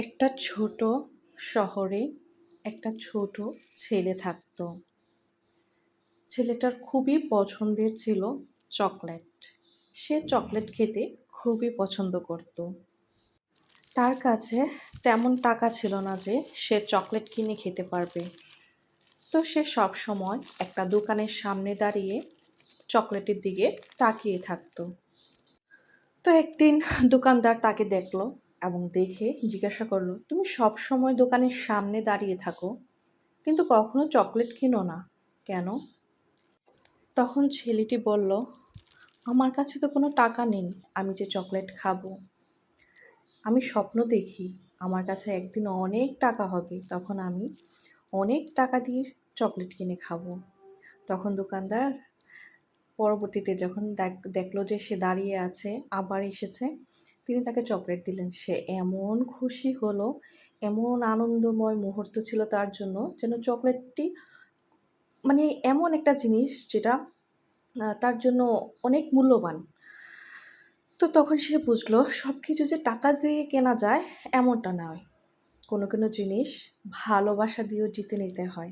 একটা ছোট শহরে একটা ছোট ছেলে থাকতো। ছেলেটার খুবই পছন্দের ছিল চকলেট। সে চকলেট খেতে খুবই পছন্দ করত। তার কাছে তেমন টাকা ছিল না যে সে চকলেট কিনে খেতে পারবে। তো সে সবসময় একটা দোকানের সামনে দাঁড়িয়ে চকলেটের দিকে তাকিয়ে থাকতো। তো একদিন দোকানদার তাকে দেখলো এবং দেখে জিজ্ঞাসা করলো, তুমি সব সময় দোকানের সামনে দাঁড়িয়ে থাকো কিন্তু কখনো চকলেট কিনো না কেন? তখন ছেলেটি বলল, আমার কাছে তো কোনো টাকা নেই, আমি যে চকলেট খাবো। আমি স্বপ্ন দেখি আমার কাছে একদিন অনেক টাকা হবে, তখন আমি অনেক টাকা দিয়ে চকলেট কিনে খাবো। তখন দোকানদার পরবর্তীতে যখন দেখলো যে সে দাঁড়িয়ে আছে, আবার এসেছে, তিনি তাকে চকলেট দিলেন। সে এমন খুশি হলো, এমন আনন্দময় মুহূর্ত ছিল তার জন্য, যেন চকলেটটি মানে এমন একটা জিনিস যেটা তার জন্য অনেক মূল্যবান। তো তখন সে বুঝলো সব কিছু যে টাকা দিয়ে কেনা যায় এমনটা নয়, কোনো কোনো জিনিস ভালোবাসা দিয়েও জিতে নিতে হয়।